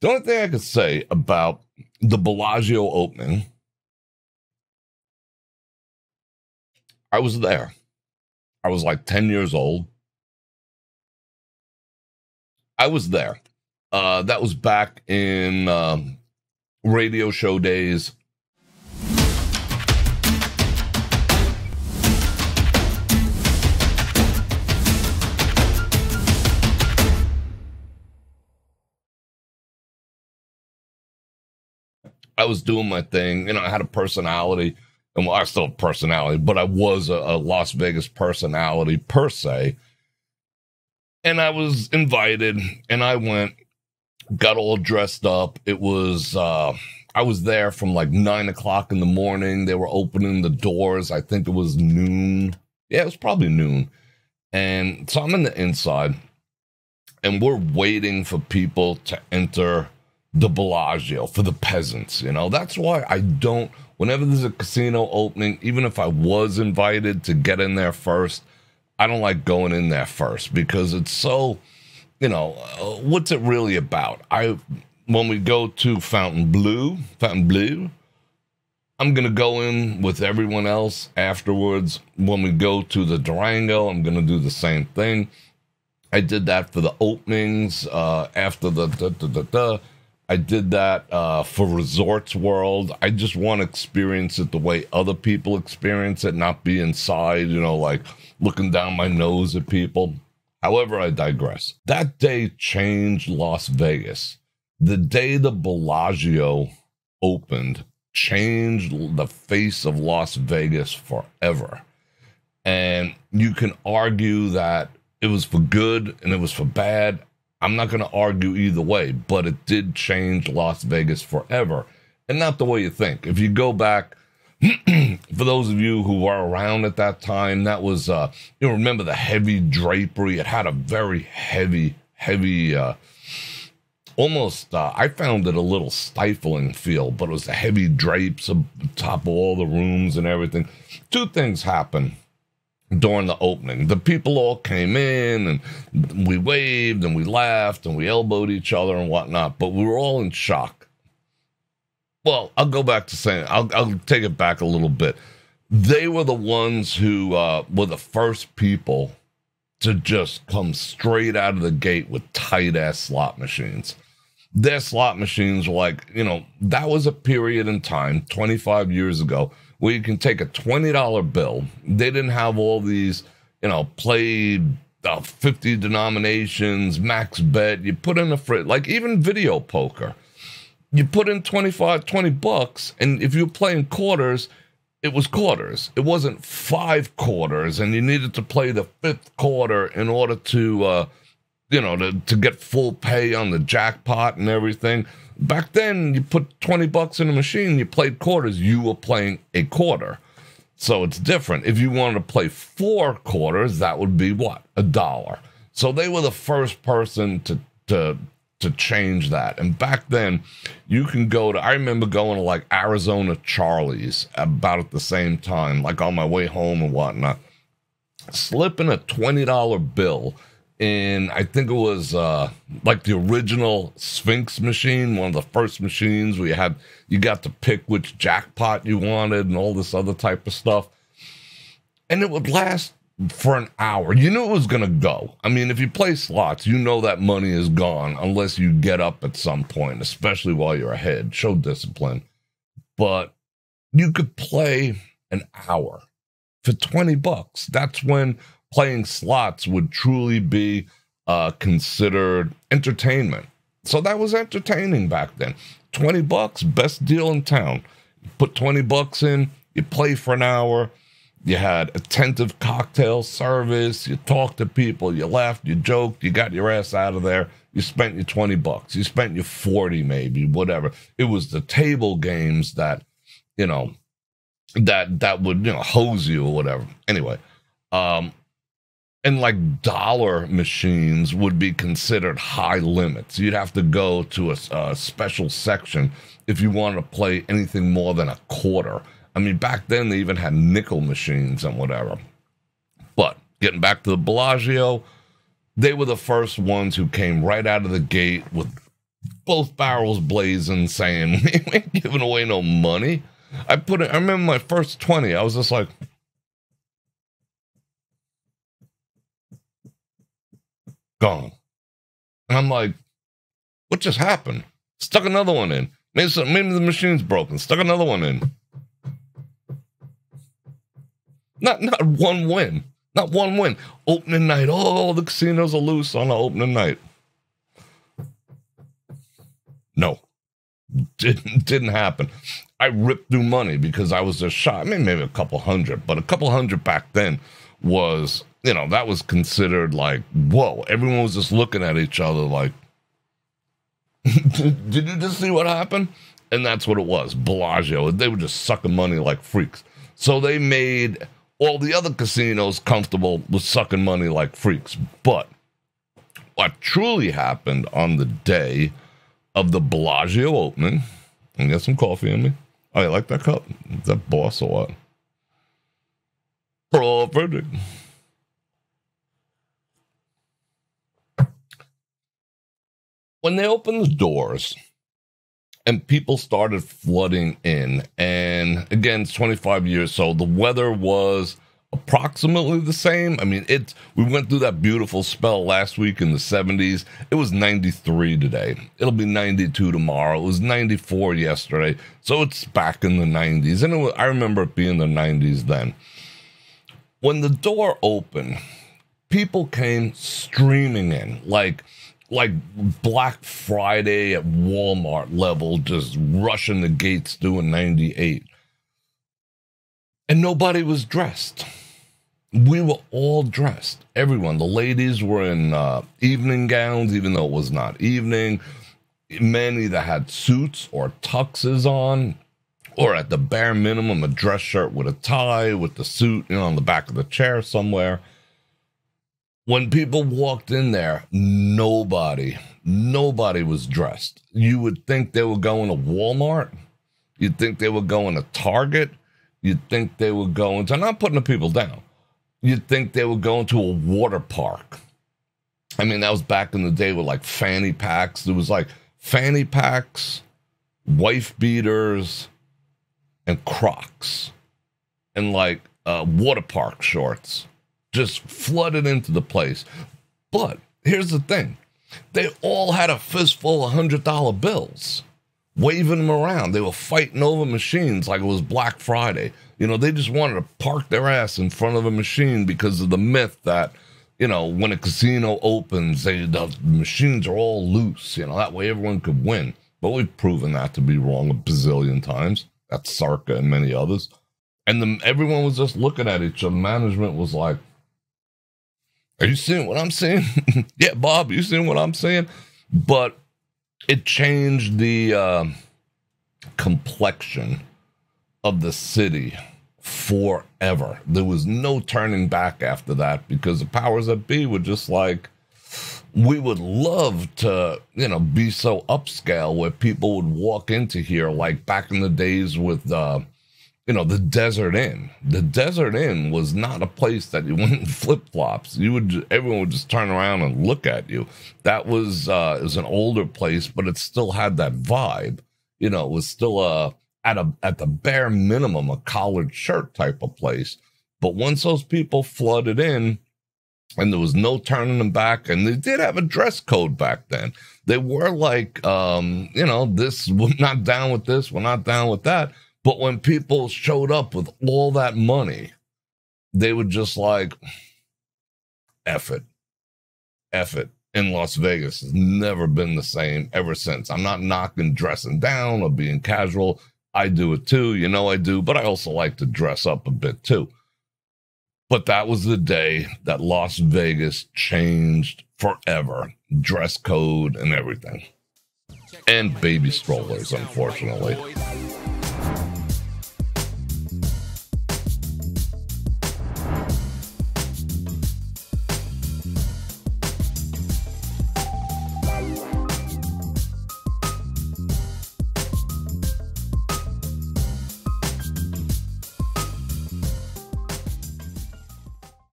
The only thing I could say about the Bellagio opening, I was there. I was like 10 years old. I was there. That was back in radio show days. I was doing my thing. I had a personality. And well, I still have personality, but I was a Las Vegas personality per se. And I was invited, and I went, got all dressed up. It was, I was there from like 9 o'clock in the morning. They were opening the doors. I think it was noon. Yeah, it was probably noon. And so I'm in the inside, and we're waiting for people to enter the Bellagio, for the peasants. That's why I don't, whenever there's a casino opening, even if I was invited to get in there first, I don't like going in there first, because it's so, what's it really about? When we go to Fontainebleau, I'm going to go in with everyone else afterwards. When we go to the Durango, I'm going to do the same thing. I did that for the openings, after I did that for Resorts World. I just want to experience it the way other people experience it, not be inside, like looking down my nose at people. However, I digress. That day changed Las Vegas. The day the Bellagio opened changed the face of Las Vegas forever. And you can argue that it was for good and it was for bad. I'm not going to argue either way, but it did change Las Vegas forever. And not the way you think. If you go back, for those of you who were around at that time, that was, remember the heavy drapery. It had a very heavy, almost, I found it a little stifling feel, but it was the heavy drapes on top of all the rooms and everything. Two things happened during the opening. The people all came in, and we waved and we laughed and we elbowed each other and whatnot, but we were all in shock. Well, I'll go back to saying, I'll take it back a little bit. They were the ones who were the first people to just come straight out of the gate with tight-ass slot machines. Their slot machines were like, that was a period in time, 25 years ago, where you can take a $20 bill. They didn't have all these, play 50 denominations, max bet. You put in like even video poker. You put in $20, and if you were playing quarters, it was quarters. It wasn't 5 quarters, and you needed to play the 5th quarter in order to, to get full pay on the jackpot and everything. Back then, you put $20 in a machine, you played quarters, you were playing a quarter. So it's different. If you wanted to play 4 quarters, that would be what? $1. So they were the first person to change that. And back then, you can go to, I remember going to like Arizona Charlie's about at the same time, like on my way home and whatnot, slipping a $20 bill in, I think it was like the original Sphinx machine, one of the first machines where you got to pick which jackpot you wanted and all this other type of stuff. And it would last for an hour. You knew it was going to go. I mean, if you play slots, you know that money is gone unless you get up at some point, especially while you're ahead. Show discipline. But you could play an hour for $20. That's when playing slots would truly be considered entertainment. So that was entertaining back then. $20, best deal in town. You put $20 in, you play for an hour. You had attentive cocktail service. You talked to people. You laughed. You joked. You got your ass out of there. You spent your $20. You spent your 40, maybe, whatever. It was the table games that, that would, hose you or whatever. Anyway, and like dollar machines would be considered high limits. You'd have to go to a special section if you wanted to play anything more than a quarter. I mean, back then they even had nickel machines and whatever. But getting back to the Bellagio, they were the first ones who came right out of the gate with both barrels blazing, saying, we ain't giving away no money. I remember my first 20, I was just like, gone. And I'm like, what just happened? Stuck another one in. Maybe the machine's broken. Stuck another one in. Not one win. Not one win. Opening night. Oh, the casinos are loose on the opening night. No. Didn't happen. I ripped through money because I was just shocked. I mean, maybe a couple hundred, but a couple hundred back then was, you know, that was considered like, whoa. Everyone was just looking at each other like, did you just see what happened? And that's what it was. Bellagio. They were just sucking money like freaks. So they made all the other casinos comfortable with sucking money like freaks. But what truly happened on the day of the Bellagio opening, and get some coffee in me. Oh, you like that cup? Is that Boss or what? Bror Fredrik. When they opened the doors and people started flooding in, and again, it's 25 years, so the weather was approximately the same. I mean, we went through that beautiful spell last week in the 70s. It was 93 today. It'll be 92 tomorrow. It was 94 yesterday. So it's back in the 90s. And I remember it being the 90s then. When the door opened, people came streaming in like Black Friday at Walmart level, just rushing the gates doing 98. And nobody was dressed. We were all dressed. Everyone. The ladies were in evening gowns, even though it was not evening. Men either had suits or tuxes on, or at the bare minimum, a dress shirt with a tie, with the suit, you know, on the back of the chair somewhere. When people walked in there, nobody was dressed. You would think they were going to Walmart. You'd think they were going to Target. You'd think they were going to, I'm not putting the people down. You'd think they were going to a water park. I mean, that was back in the day with like fanny packs. There was like fanny packs, wife beaters, and Crocs. And like water park shorts. Just flooded into the place. But here's the thing. They all had a fistful of $100 bills, waving them around. They were fighting over machines like it was Black Friday. You know, they just wanted to park their ass in front of a machine because of the myth that, you know, when a casino opens, the machines are all loose. You know, that way everyone could win. But we've proven that to be wrong a bazillion times. That's Sarka and many others. And everyone was just looking at each other. Management was like, are you seeing what I'm seeing? Yeah, Bob, you seeing what I'm seeing? But it changed the complexion of the city forever. There was no turning back after that because the powers that be were just like, we would love to, you know, be so upscale where people would walk into here like back in the days with you know, the Desert Inn. The Desert Inn was not a place that you went in flip-flops. Everyone would just turn around and look at you. That was, it was an older place, but it still had that vibe. You know, it was still at the bare minimum, a collared shirt type of place. But once those people flooded in, and there was no turning them back, and they did have a dress code back then. They were like, you know, we're not down with this, we're not down with that. But when people showed up with all that money, they would just like, F it. In Las Vegas has never been the same ever since. I'm not knocking dressing down or being casual. I do it too. You know I do. But I also like to dress up a bit too. But that was the day that Las Vegas changed forever. Dress code and everything. And baby strollers, unfortunately.